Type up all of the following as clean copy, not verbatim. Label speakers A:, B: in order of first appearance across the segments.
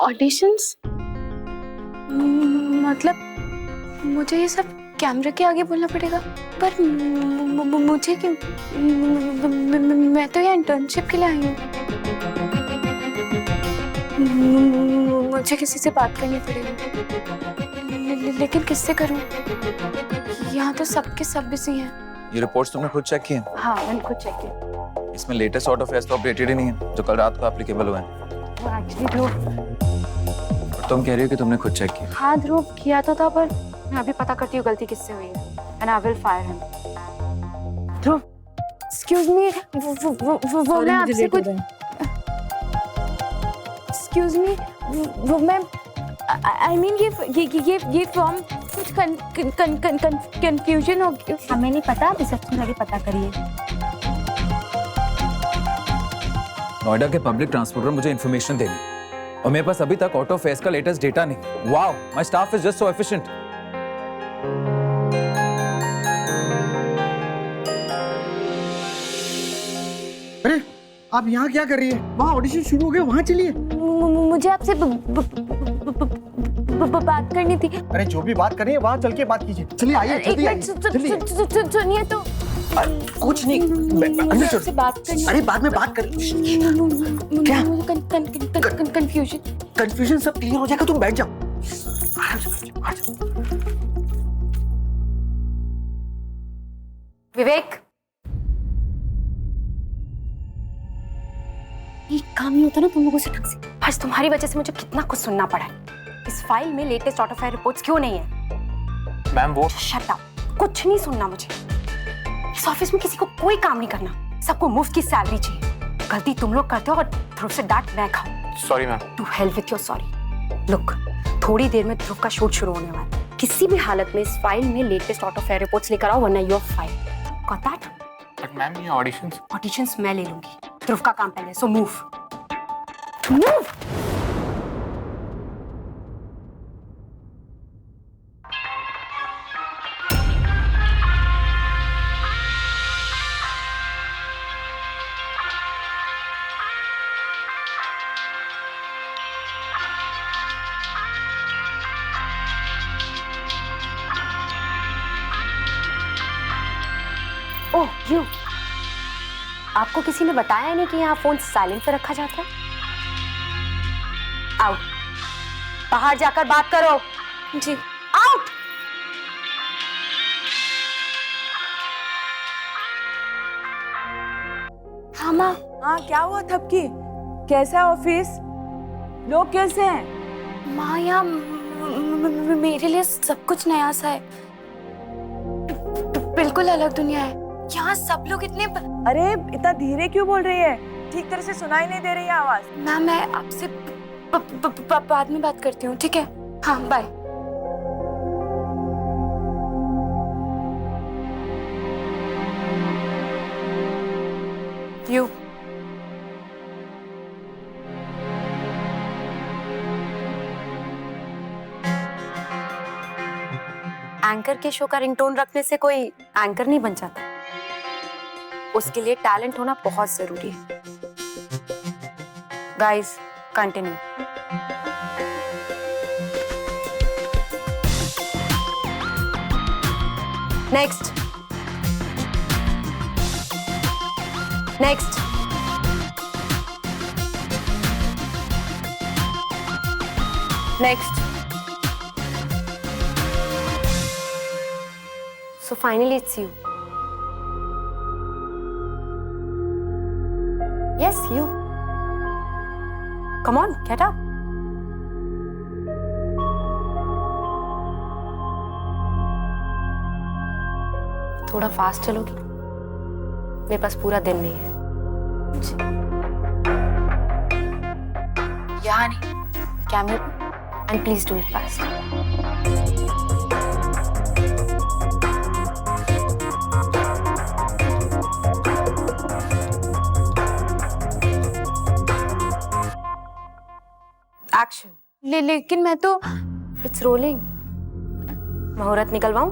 A: Auditions? मतलब मुझे ये सब कैमरे के आगे बोलना पड़ेगा? पर मुझे क्यों? मैं तो यहाँ इंटर्नशिप के लिए आई हूँ। मुझे किसी से बात करनी पड़ेगी, लेकिन किससे करूँ? यहाँ तो सबके सब बिजी हैं।
B: ये रिपोर्ट्स तुमने खुद चेक की हैं?
A: हाँ, मैंने खुद चेक किया।
B: इसमें लेटेस्ट ऑर्डर फेस तो अपडेटेड ही नहीं है, जो कल रात को एप्लीकेबल हुए हैं।
A: एक्चुअली ध्रुव,
B: तुम कह रही हो कि तुमने खुद चेक किया?
A: हाँ ध्रुव, किया तो था, पर मैं अभी पता करती हूँ गलती किससे हुई है। And I will fire him. Dhruv, excuse me, वो मैं आपसे कुछ, एक्सक्यूज मी, वो मैं, आई मीन ये फॉर्म कुछ कंफ्यूजन हो गया।
C: हमें नहीं पता, रिसेप्शन जाके पता करिए।
B: नोएडा के पब्लिक ट्रांसपोर्टर मुझे इन्फॉर्मेशन देनी, और मेरे पास अभी तक ऑटो फेस का लेटेस्ट डेटा नहीं। Wow, my staff is just so efficient.
D: अरे आप यहाँ क्या कर रही है? वहाँ ऑडिशन शुरू हो गया, वहाँ चलिए।
A: मुझे आपसे बात करनी थी।
D: अरे जो भी बात करनी है वहाँ चल के बात कीजिए। चलिए आइए, जल्दी आइए।
A: सुनिए तो।
D: कुछ नहीं,
A: आपसे बात करनी।
D: अरे बाद में बात कर। क्या? कंफ्यूजन सब क्लियर हो जाएगा, तुम बैठ जाओ। आराम से बैठ जाओ, आ जाओ।
A: विवेक, ये काम नहीं होता ना तुम लोगों से ढंग से। आज तुम्हारी वजह से मुझे कितना कुछ सुनना पड़ा है। इस फाइल में लेटेस्ट ऑटो फायर रिपोर्ट्स क्यों नहीं है?
D: मैम वो
A: शट अप, कुछ नहीं सुनना मुझे। इस ऑफिस में किसी को कोई काम नहीं करना, सबको मुफ्त की सैलरी चाहिए। गलती तुम लोग करते हो और ध्रुव से डांट मैं खाऊं।
D: Sorry ma'am.
A: To hell with your sorry. Look, थोड़ी देर में ध्रुव का शूट शुरू होने वाला है। किसी भी हालत में इस फाइल में लेटेस्ट ऑटो फायर रिपोर्ट्स लेकर आओ, वरना your file. Got that?
D: But ma'am ये ऑडिशंस
A: मैं ले लूंगी। ध्रुव का काम पहले, so move move. Oh you, आपको किसी ने बताया नहीं कि यहाँ फोन साइलेंट पे रखा जाता है? आउट, बाहर जाकर बात करो। जी, आउट। हाँ माँ।
E: हाँ क्या हुआ थपकी? कैसा है ऑफिस? लोग कैसे हैं?
A: माँ, यहाँ मेरे लिए सब कुछ नया सा है, बिल्कुल अलग दुनिया है। यहाँ सब लोग इतने
E: अरे इतना धीरे क्यों बोल रही है? ठीक तरह से सुनाई नहीं दे रही है आवाज।
A: मैम, मैं आपसे बाद में बात करती हूँ, ठीक है? हाँ, बाय। यू एंकर के शो का रिंगटोन रखने से कोई एंकर नहीं बन जाता। उसके लिए टैलेंट होना बहुत जरूरी है। Guys, continue. Next, next. Next. So finally it's you. Yes, you. Come on, get up. थोड़ा फास्ट चलोगी? मेरे पास पूरा दिन नहीं है। यहाँ नहीं, कैमरे पे, and please do it fast. Action. लेकिन मैं तो, इट्स रोलिंग। मुहूर्त निकलवाऊं?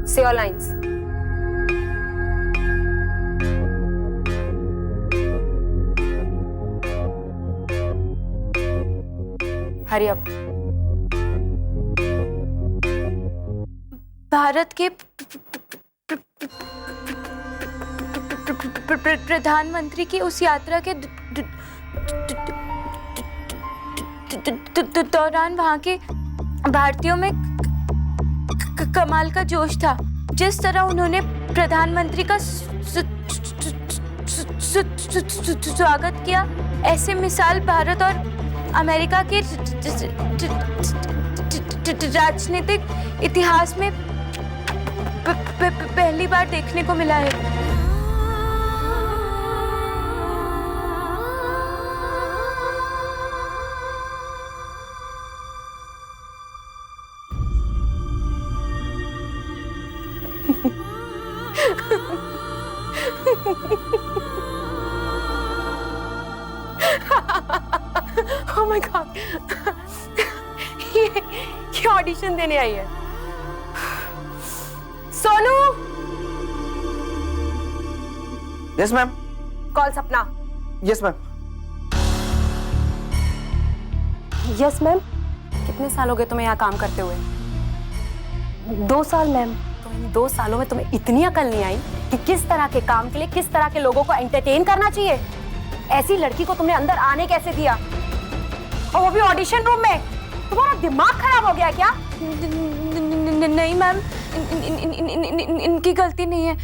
A: से your lines. Hurry up.
F: Bharat के प्रधानमंत्री की उस यात्रा के दौरान वहां के भारतीयों में कमाल का जोश था। जिस तरह उन्होंने प्रधानमंत्री का स्वागत किया, ऐसे मिसाल भारत और अमेरिका के राजनीतिक इतिहास में पहली बार देखने को मिला है।
A: Oh my God! ये ऑडिशन देने आई है। Sonu,
D: yes ma'am.
A: कॉल सपना।
D: Yes ma'am.
A: Yes ma'am. कितने साल हो गए तुम्हें यहाँ काम करते हुए?
C: 2 साल मैम।
A: तो इन 2 सालों में तुम्हें इतनी अकल नहीं आई कि किस तरह के काम के लिए किस तरह के लोगों को एंटरटेन करना चाहिए? ऐसी लड़की को तुमने अंदर आने कैसे दिया, और वो भी ऑडिशन रूम में? तुम्हारा दिमाग खराब हो गया क्या?
F: नहीं मैम, इनकी गलती नहीं है,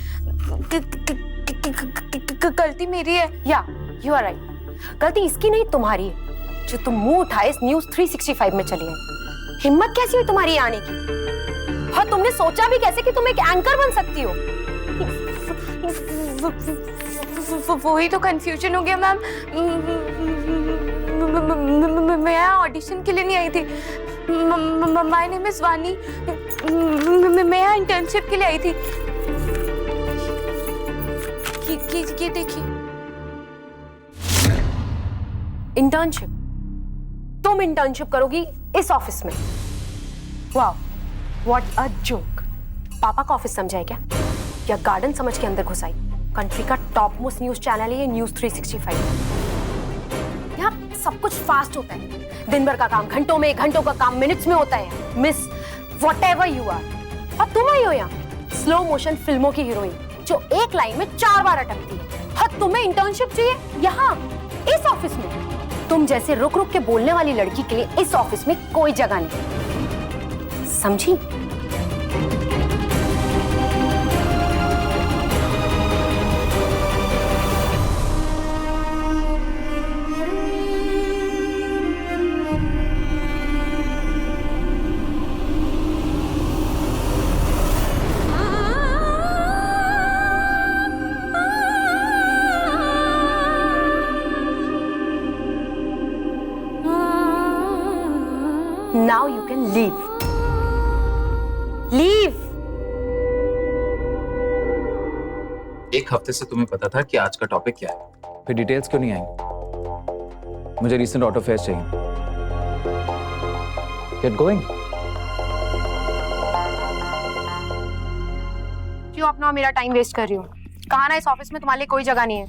F: गलती मेरी है।
A: या यू आर राइट, गलती इसकी नहीं तुम्हारी है जो तुम मुंह उठाए इस न्यूज़ 365 में चली आई। हिम्मत कैसी हुई तुम्हारी आने की? और तुमने सोचा भी कैसे कि तुम एक एंकर बन सकती हो?
F: वही तो कंफ्यूजन हो गया मैम। मैं ऑडिशन के लिए नहीं आई थी। माय नेम इज वानी। मैं यहाँ इंटर्नशिप के लिए आई थी। ये देखिए।
A: इंटर्नशिप? तुम इंटर्नशिप करोगी इस ऑफिस में? वाह, व्हाट अ जोक। पापा का ऑफिस समझा है क्या, या गार्डन समझ के अंदर घुसाई? कंट्री का टॉप मोस्ट न्यूज चैनल है ये न्यूज़ 365। यहाँ सब कुछ फास्ट होता है। दिन भर का काम घंटों में, घंटों का काम मिनट्स में होता है। Miss whatever you are. और तुम आई हो यहाँ स्लो मोशन फिल्मों की हीरोइन जो एक लाइन में 4 बार अटकती है। और तुम्हें इंटर्नशिप चाहिए यहाँ इस ऑफिस में? तुम जैसे रुक रुक के बोलने वाली लड़की के लिए इस ऑफिस में कोई जगह नहीं, समझी? Now you can leave. Leave.
B: एक हफ्ते से तुम्हें पता था कि आज का टॉपिक क्या है, फिर डिटेल्स क्यों नहीं आई? मुझे रीसेंट ऑटो फेयर्स चाहिए। Get going.
A: क्यों अपना मेरा टाइम वेस्ट कर रही हो? कहा ना इस ऑफिस में तुम्हारे लिए कोई जगह नहीं है।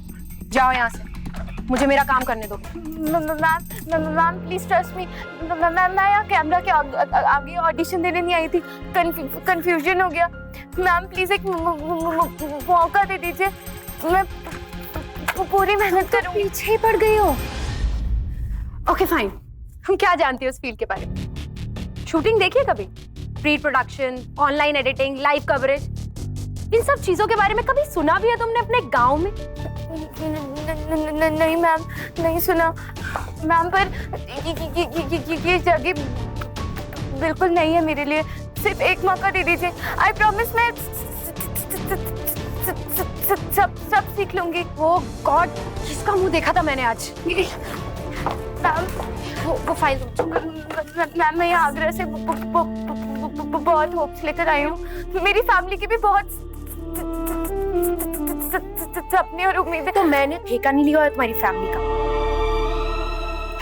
A: जाओ यहाँ से, मुझे मेरा काम करने दो।
F: Ma'am please trust me. मैं यहाँ कैमरा के आगे ऑडिशन देने नहीं आई थी। कंफ्यूजन हो गया। मैम प्लीज एक मौका दे दीजिए। मैं पूरी मेहनत करूँगी।
A: पीछे ही पड़ गई हो? Okay fine. हम क्या जानते हो इस फील्ड के बारे में? शूटिंग देखिए कभी? Pre production, online editing, live coverage, इन सब चीजों के बारे में कभी सुना भी है तुमने अपने गांव में?
F: नहीं मैम, नहीं सुना मैम। पर ये जगह बिल्कुल नहीं है मेरे लिए। सिर्फ एक मौका दे दीजिए। आई प्रॉमिस मैं सब सीख लूंगी।
A: ओ गॉड, किसका मुंह देखा था मैंने आज?
F: मैम
A: वो फाइल दो।
F: मैम मैं यहाँ आगरा से बहुत होप्स लेकर आई हूँ। मेरी फैमिली की भी बहुत सपने और उम्मीदें।
A: तो मैंने ठेका नहीं लिया है तुम्हारी फैमिली का।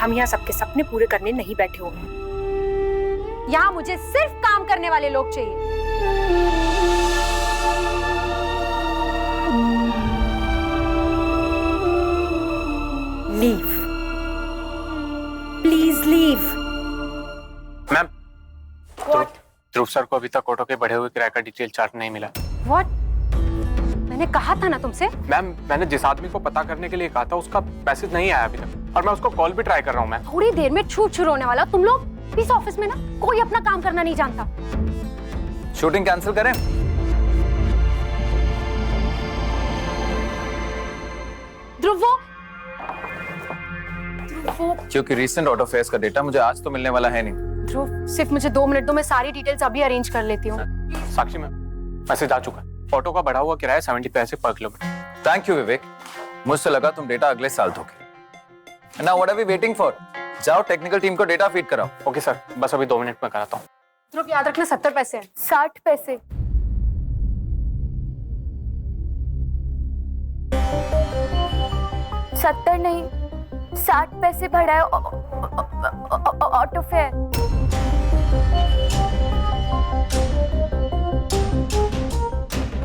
A: हम यहाँ सबके सपने पूरे करने नहीं बैठे हो। यहाँ मुझे सिर्फ काम करने वाले लोग चाहिए। Leave, please leave.
G: Dhruv sir को अभी तक ऑटो के बढ़े हुए किराए का डिटेल चार्ट नहीं मिला।
A: व्हाट? मैंने कहा था ना तुमसे।
G: मैम, मैंने जिस आदमी को पता करने के लिए कहा था उसका मैसेज नहीं आया अभी तक, और मैं उसको कॉल भी ट्राई कर रहा हूँ। मैम,
A: थोड़ी देर में छूट शुरू होने वाला। तुम लोग इस ऑफिस में ना कोई अपना काम करना नहीं जानता।
B: शूटिंग कैंसिल करें?
A: ध्रुव,
B: क्योंकि रिसेंट ऑटो फेयर्स का डेटा मुझे आज तो मिलने वाला है नहीं।
A: ध्रुव, सिर्फ मुझे 2 मिनट दो, मैं सारी डिटेल्स अभी अरेंज कर लेती हूँ।
G: साक्षी मैम, मैसेज आ चुका है। ऑटो का बढ़ा हुआ किराया 70 पैसे पर किलोमीटर।
B: थैंक यू विवेक, मुझसे लगा तुम डेटा अगले साल दोगे। Now what are we waiting for? जाओ टेक्निकल टीम को डेटा फीड कराओ।
G: ओके सर, बस अभी 2 मिनट में कराता हूँ।
A: ध्रुव, याद रखना 70 पैसे हैं।
F: 60 पैसे। सत्तर नहीं, 60 पैसे बढ़ा है ऑटो फेयर।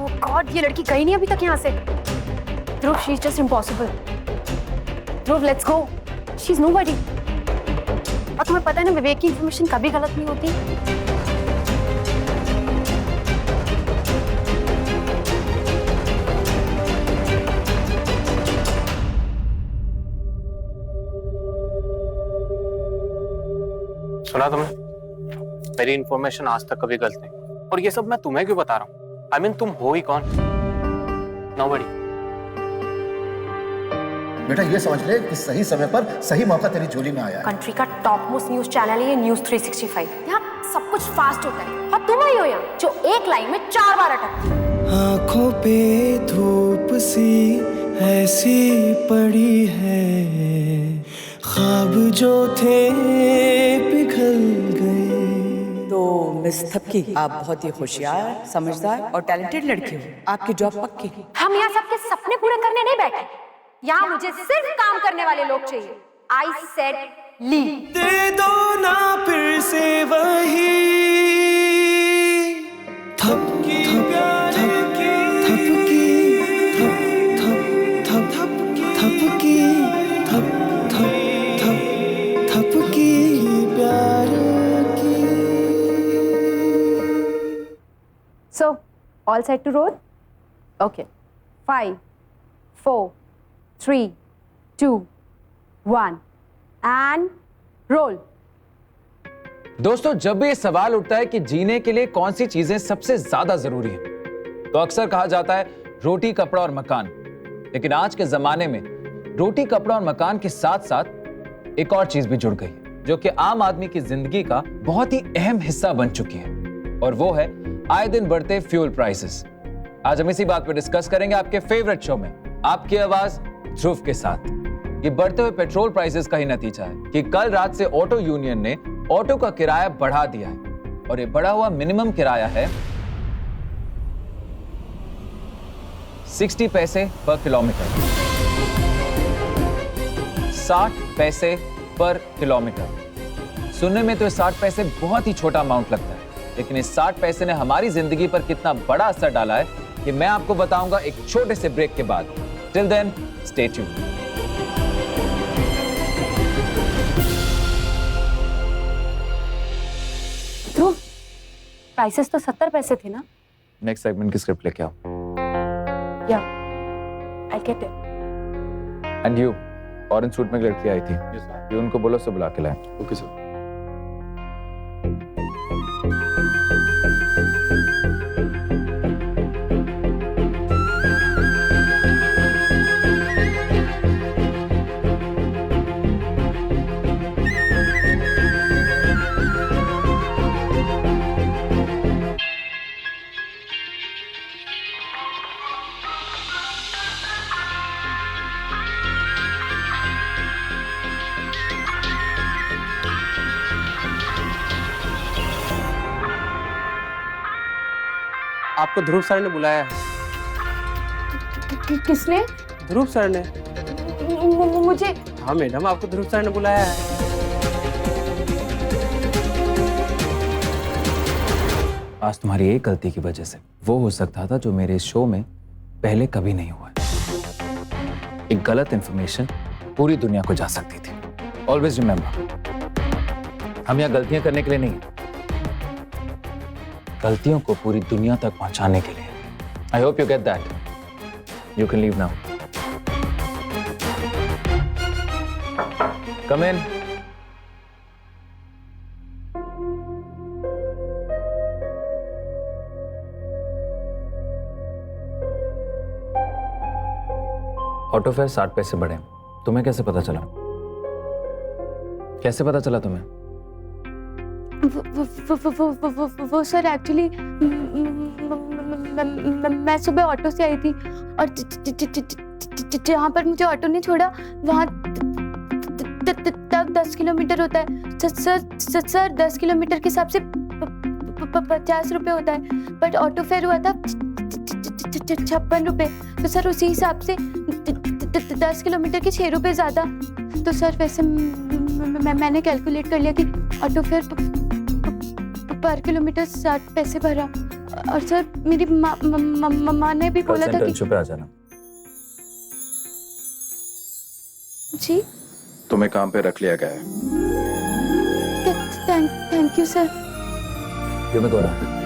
A: ओह गॉड, ये लड़की गई नहीं अभी तक यहाँ से। Dhruv, she is just impossible. Dhruv, let's go. She is nobody. और तुम्हें पता है ना, विवेक की इंफॉर्मेशन कभी गलत नहीं होती।
G: सुना तुमने? मेरी इन्फॉर्मेशन आज तक कभी गलत नहीं। और ये सब मैं तुम्हें क्यों बता रहा हूँ? I mean, तुम हो ही कौन? Nobody।
H: बेटा ये समझ ले कि सही समय पर सही मौका तेरी झोली में आया है।
A: कंट्री का टॉप मोस्ट न्यूज चैनल है ये न्यूज 365। यहाँ सब कुछ फास्ट होता है और तुम ही हो यहाँ जो एक लाइन में 4 बार अटकती।
I: आँखों पे धूप सी ऐसी पड़ी है, ख्वाब जो थे पिघल गए।
E: तो मिस थपकी, आप बहुत ही होशियार, समझदार और टैलेंटेड लड़की हो। आपकी जॉब पक्की।
A: हम यहाँ सबके सपने पूरे करने नहीं बैठे। यहाँ मुझे सिर्फ काम करने वाले लोग चाहिए। I said leave.
I: दे दो ना फिर से वही थपकी थपकी थपकी थपकी थपकी प्यार की।
E: So, all set to roll? Okay. 5, 4, 3, 2, 1 and roll.
B: दोस्तों, जब भी ये सवाल उठता है कि जीने के लिए कौन सी चीजें सबसे ज्यादा जरूरी हैं, तो अक्सर कहा जाता है रोटी, कपड़ा और मकान। लेकिन आज के जमाने में रोटी, कपड़ा और मकान के साथ साथ एक और चीज भी जुड़ गई है, जो कि आम आदमी की जिंदगी का बहुत ही अहम हिस्सा बन चुकी है, और वो है आए दिन बढ़ते फ्यूल प्राइसेस। आज हम इसी बात पर डिस्कस करेंगे आपके फेवरेट शो में, आपकी आवाज ध्रुव के साथ। ये बढ़ते हुए पेट्रोल प्राइसेस का ही नतीजा है कि कल रात से ऑटो यूनियन ने ऑटो का किराया बढ़ा दिया है, और ये बढ़ा हुआ मिनिमम किराया है 60 पैसे पर किलोमीटर। 60 पैसे पर किलोमीटर। सुनने में तो 60 पैसे बहुत ही छोटा अमाउंट लगता है, लेकिन इस 60 पैसे ने हमारी जिंदगी पर कितना बड़ा असर डाला है, ये मैं आपको बताऊंगा एक छोटे से ब्रेक के बाद। Till then, stay tuned.
A: Dhruv, prices तो 70 पैसे थे ना?
B: नेक्स्ट सेगमेंट की स्क्रिप्ट लेके आओ।
A: Yeah, I get it.
B: And you, orange suit में एक लड़की आई थी, ये उनको बोलो से बुला के लाएं।
G: Okay sir. आपको ध्रुव सर ने बुलाया है।
A: किसने?
G: ध्रुव सर ने।
A: मुझे?
G: हाँ मैडम, आपको ध्रुव सर ने बुलाया है।
B: आज तुम्हारी एक गलती की वजह से वो हो सकता था जो मेरे शो में पहले कभी नहीं हुआ। एक गलत इंफॉर्मेशन पूरी दुनिया को जा सकती थी। ऑलवेज रिमेंबर, हम यहाँ गलतियां करने के लिए नहीं हैं, गलतियों को पूरी दुनिया तक पहुंचाने के लिए। I hope you get that. You can leave now. Come in. Auto fair 60 पैसे बढ़े। तुम्हें कैसे पता चला? कैसे पता चला तुम्हें?
F: वो सर एक्चुअली मैं सुबह ऑटो से आई थी और जहाँ पर मुझे ऑटो ने छोड़ा वहाँ तक 10 किलोमीटर होता है। सर 10 किलोमीटर के हिसाब से 50 रुपए होता है, बट ऑटो फेयर हुआ था 56 रुपए। तो सर उसी हिसाब से 10 किलोमीटर के 6 रुपए ज्यादा। तो सर वैसे मैंने कैलकुलेट कर लिया कि ऑटो फेयर पर किलोमीटर 60 पैसे भरा। और सर मेरी माँ ने भी बोला था कि
B: चुप आ जाना।
F: जी
J: तुम्हें काम पे रख लिया गया है।
F: Thank you sir.
B: क्यों मैं दोहरा?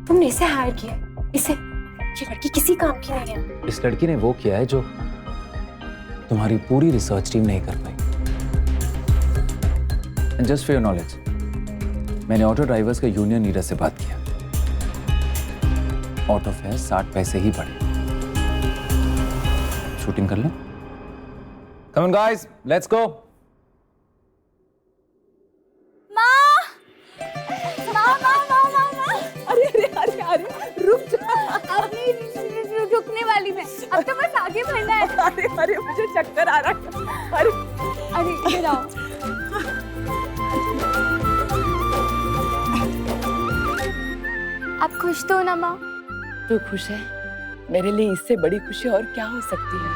A: तुमने इसे हायर किया? इसे? ये लड़की किसी काम की नहीं है।
B: इस लड़की ने वो किया है जो तुम्हारी पूरी रिसर्च टीम नहीं कर पाई। And just for your knowledge, मैंने ऑटो ड्राइवर्स के यूनियन लीडर से बात किया। ऑटो फेयर 60 पैसे ही बढ़े। शूटिंग कर लें? Come on guys, let's go.
E: रुक जा।
F: अब नहीं रुकने वाली मैं, अब तो बस आगे बढ़ना है।
E: अरे मुझे चक्कर आ रहा है।
F: अरे इधर आओ। आप खुश तो हो ना माँ?
E: तू खुश है? मेरे लिए इससे बड़ी खुशी और क्या हो सकती है।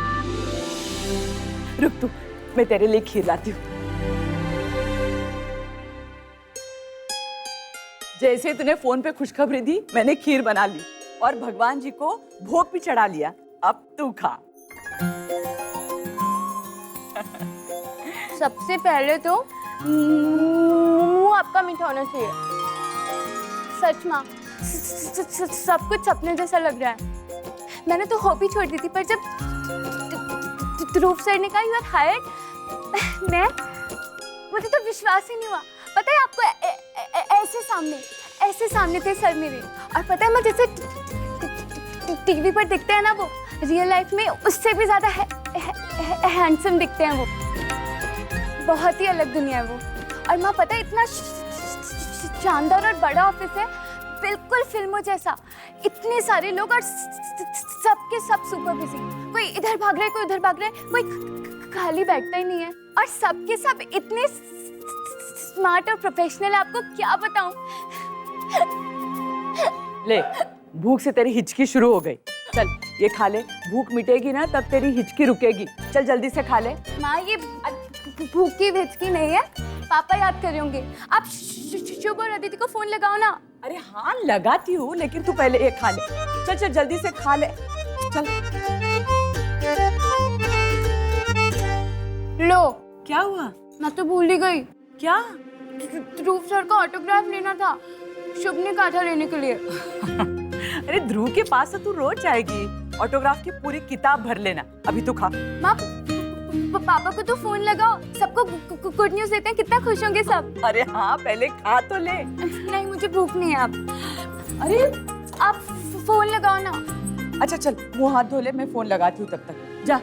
E: रुक तू, मैं तेरे लिए खीर लाती हूँ। जैसे तूने फोन पे खुशखबरी दी, मैंने खीर बना ली और भगवान जी को भोग भी चढ़ा लिया। अब तू खा।
F: सबसे पहले तो मुंह आपका मीठा होना चाहिए। सच माँ, सब कुछ सपने जैसा लग रहा है। मैंने तो होप ही छोड़ दी थी, पर जब ध्रुव सर ने कहा यू आर हायर्ड, मुझे तो विश्वास ही नहीं हुआ। पता है आपको, ऐसे सामने थे सर मेरे। और पता है मैं जैसे टीवी पर दिखते हैं ना, वो रियल लाइफ में उससे भी ज्यादा हैंडसम दिखते हैं। वो बहुत ही अलग दुनिया है वो। और माँ पता है, इतना शानदार और बड़ा ऑफिस है, बिल्कुल फिल्मों जैसा। इतने सारे लोग और सबके सब सुपर बिजी। कोई इधर भाग रहा है, कोई उधर भाग रहा है, कोई खाली बैठता ही नहीं है। और सबके सब इतने स्मार्ट और प्रोफेशनल है, आपको क्या बताऊं।
E: ले, भूख से तेरी हिचकी शुरू हो गई। चल ये खा ले, भूख मिटेगी ना तब तेरी हिचकी रुकेगी। चल जल्दी से खा ले।
F: माँ ये भूख की हिचकी नहीं है, पापा याद कर रहे होंगे। आप शुभ और अदिति को फोन लगाओ ना।
E: अरे हाँ लगाती हूँ, लेकिन तू पहले ये खा ले। चल चल जल्दी से खा ले। चल।
F: लो,
E: क्या हुआ?
F: मैं तो भूल ही गई।
E: क्या?
F: ध्रुव सर का ऑटोग्राफ लेना था, शुभ ने कहा था लेने के लिए।
E: अरे ध्रुव के पास तो तू रोज जाएगी, ऑटोग्राफ की पूरी किताब भर लेना। अभी तू खा।
F: माँ, पापा को तो फोन लगाओ, सबको गुड न्यूज देते हैं, कितना खुश होंगे सब।
E: अरे हाँ पहले खा तो ले।
F: नहीं मुझे भूख नहीं है। आप
E: अरे
F: आप फोन लगाओ ना।
E: अच्छा चल, मुंह हाथ धो ले, मैं फोन लगाती हूँ तब तक। जा।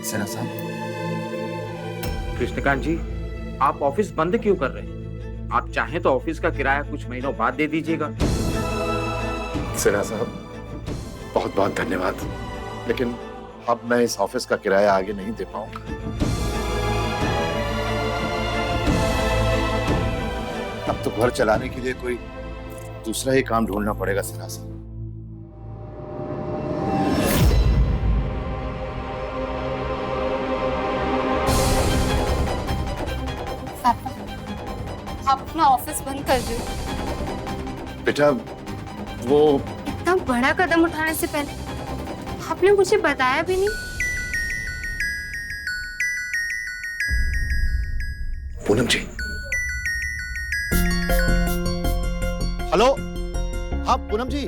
B: सेना साहब।
K: कृष्णकांत जी, आप ऑफिस बंद क्यों कर रहे हैं? आप चाहें तो ऑफिस का किराया कुछ महीनों बाद दे दीजिएगा।
H: सिन्हा साहब, बहुत बहुत धन्यवाद, लेकिन अब मैं इस ऑफिस का किराया आगे नहीं दे पाऊंगा। अब तो घर चलाने के लिए कोई दूसरा ही काम ढूंढना पड़ेगा सिन्हा साहब।
F: आप अपना ऑफिस बंद कर दो।
H: बेटा वो
F: इतना बड़ा कदम उठाने से पहले आपने मुझे बताया भी नहीं।
H: पूनम जी। हेलो। हाँ पूनम जी,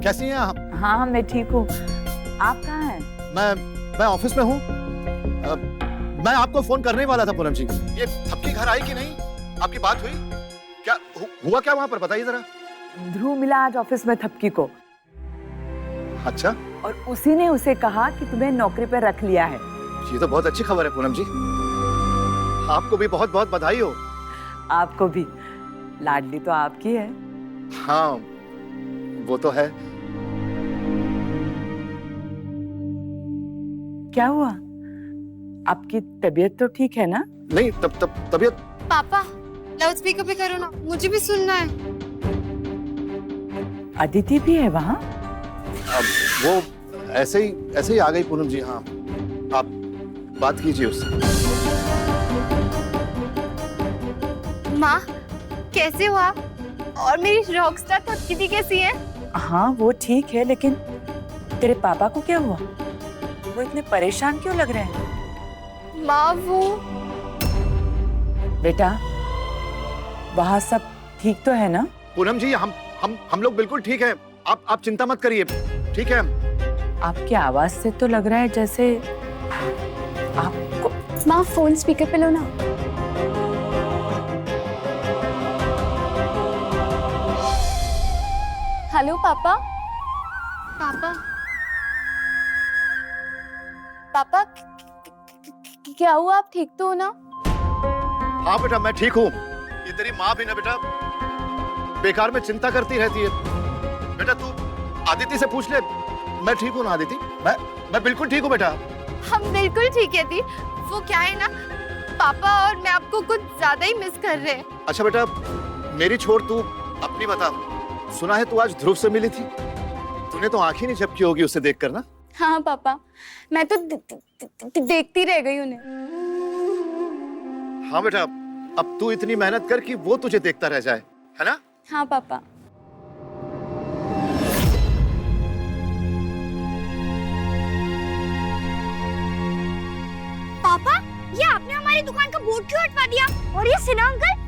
H: कैसी हैं आप?
E: हाँ मैं ठीक हूँ। आप कहाँ हैं?
H: मैं ऑफिस में हूँ। मैं आपको फोन करने वाला था पूनम जी। ये थपकी घर आई कि नहीं? आपकी बात हुई क्या? हुआ क्या वहाँ पर, बताइए जरा।
E: ध्रुव मिला आज ऑफिस में थपकी को,
H: अच्छा।
E: और उसी ने उसे कहा कि तुम्हें नौकरी पर रख लिया है।
H: ये तो बहुत अच्छी खबर है पूनम जी। आपको भी बहुत बहुत बधाई हो।
E: आपको भी। लाडली तो आपकी है।
H: हाँ वो तो है।
E: क्या हुआ? आपकी तबीयत तो ठीक है ना?
H: नहीं तबीयत।
F: पापा लाउड स्पीकर पे करो ना, मुझे भी सुनना है।
E: अदिति भी है वहाँ?
H: अब वो ऐसे ही आ गई पूनम जी। हाँ आप बात कीजिए उससे।
F: माँ कैसे हुआ? और मेरी रॉकस्टार थपकी दी कैसी है?
E: हाँ वो ठीक है, लेकिन तेरे पापा को क्या हुआ? वो इतने परेशान क्यों लग रहे हैं?
F: माँ वो
E: बेटा वहाँ सब ठीक तो है ना?
H: पूनम जी हम लोग बिल्कुल ठीक हैं। आप चिंता मत करिए, ठीक है?
E: आपकी आवाज से तो लग रहा है जैसे आपको।
F: माँ फोन स्पीकर पे लो ना। हेलो पापा। पापा पापा क्या हुआ? आप ठीक तो हो ना?
H: हाँ बेटा मैं ठीक हूँ। ये तेरी माँ भी ना बेटा बेकार में चिंता करती रहती है। बेटा तू आदिति से पूछ ले। मैं ठीक हूँ ना आदिति? मैं बिल्कुल ठीक हूँ बेटा।
F: हम बिल्कुल ठीक है दी। वो क्या है ना, पापा और मैं आपको कुछ ज्यादा ही मिस कर रहे हैं।
H: अच्छा बेटा मेरी छोड़, तू अपनी बता। सुना है तू आज ध्रुव से मिली थी? तूने तो आंख ही नहीं झपकी होगी उसे देखकर ना?
F: हाँ पापा, मैं तो देखती रह गई उन्हें।
H: हाँ बेटा अब तू इतनी मेहनत कर कि वो तुझे देखता रह जाए, है ना?
F: हाँ पापा। पापा ये आपने हमारी दुकान का बोर्ड क्यों हटवा दिया? और ये सिन्हा अंकल